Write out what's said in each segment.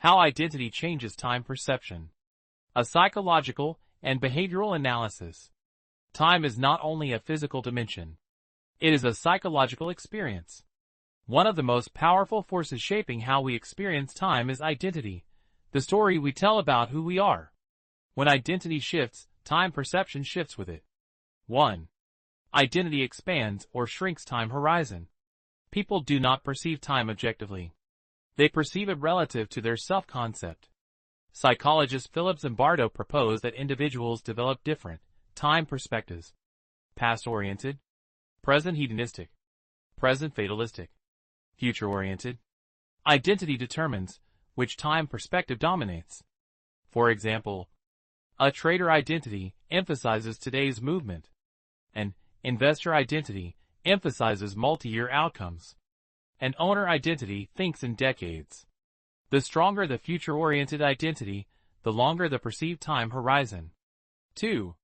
How identity changes time perception. A psychological and behavioral analysis. Time is not only a physical dimension. It is a psychological experience. One of the most powerful forces shaping how we experience time is identity, the story we tell about who we are. When identity shifts, time perception shifts with it. 1. Identity expands or shrinks time horizon. People do not perceive time objectively. They perceive it relative to their self-concept. Psychologist Philip Zimbardo proposed that individuals develop different time perspectives: past-oriented, present hedonistic, present fatalistic, future-oriented. Identity determines which time perspective dominates. For example, a trader identity emphasizes today's movement. An investor identity emphasizes multi-year outcomes. An owner identity thinks in decades. The stronger the future-oriented identity, the longer the perceived time horizon. 2.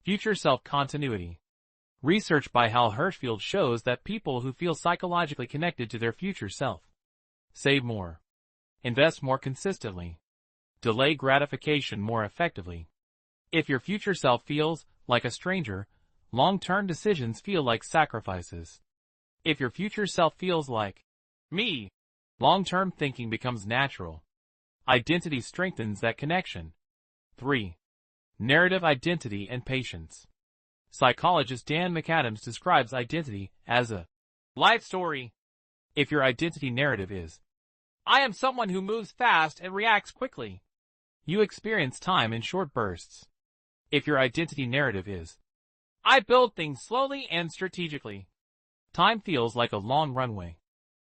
Future self-continuity. Research by Hal Hershfield shows that people who feel psychologically connected to their future self save more, invest more consistently, delay gratification more effectively. If your future self feels like a stranger, long-term decisions feel like sacrifices. If your future self feels like me, long-term thinking becomes natural. Identity strengthens that connection. 3. Narrative identity and patience. Psychologist Dan McAdams describes identity as a life story. If your identity narrative is, "I am someone who moves fast and reacts quickly," you experience time in short bursts. If your identity narrative is, "I build things slowly and strategically," time feels like a long runway.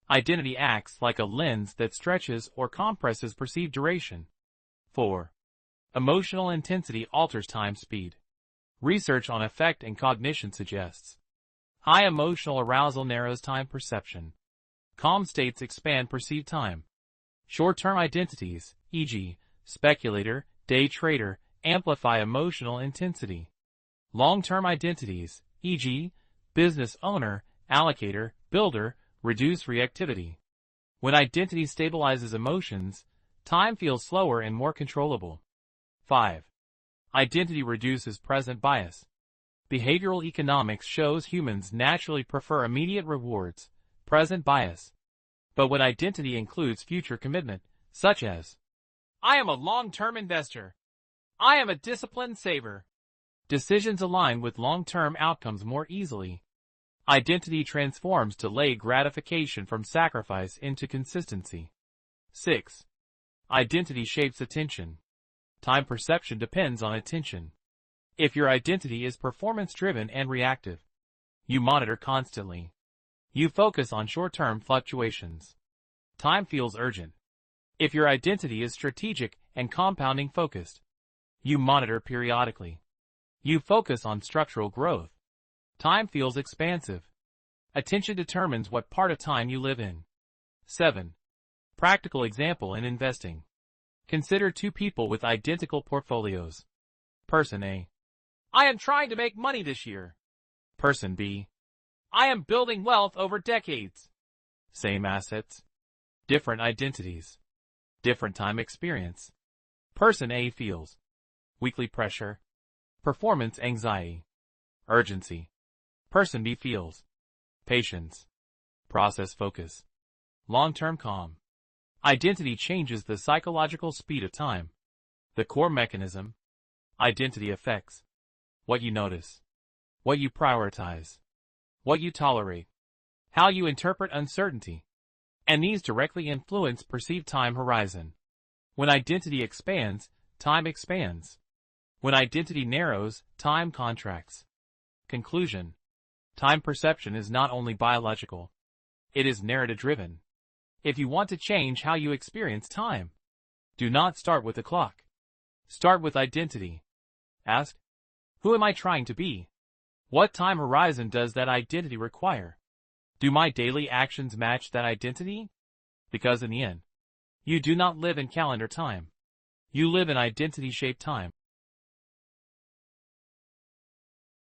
Identity acts like a lens that stretches or compresses perceived duration. 4. Emotional intensity alters time speed. Research on affect and cognition suggests high emotional arousal narrows time perception. Calm states expand perceived time. Short-term identities, e.g., speculator, day trader, amplify emotional intensity. Long-term identities, e.g., business owner, allocator, builder, reduce reactivity. When identity stabilizes emotions, time feels slower and more controllable. 5. Identity reduces present bias. Behavioral economics shows humans naturally prefer immediate rewards, present bias. But when identity includes future commitment, such as, "I am a long-term investor," "I am a disciplined saver," decisions align with long-term outcomes more easily. Identity transforms delayed gratification from sacrifice into consistency. 6. Identity shapes attention. Time perception depends on attention. If your identity is performance-driven and reactive, you monitor constantly. You focus on short-term fluctuations. Time feels urgent. If your identity is strategic and compounding focused, you monitor periodically. You focus on structural growth. Time feels expansive. Attention determines what part of time you live in. 7. Practical example in investing. Consider two people with identical portfolios. Person A: "I am trying to make money this year." Person B: "I am building wealth over decades." Same assets, different identities, different time experience. Person A feels weekly pressure, performance anxiety, urgency. Person B feels patience, process focus, long-term calm. Identity changes the psychological speed of time. The core mechanism: identity affects what you notice, what you prioritize, what you tolerate, how you interpret uncertainty, and these directly influence perceived time horizon. When identity expands, time expands. When identity narrows, time contracts. Conclusion: time perception is not only biological, it is narrative-driven. If you want to change how you experience time, do not start with the clock. Start with identity. Ask, who am I trying to be? What time horizon does that identity require? Do my daily actions match that identity? Because in the end, you do not live in calendar time. You live in identity-shaped time.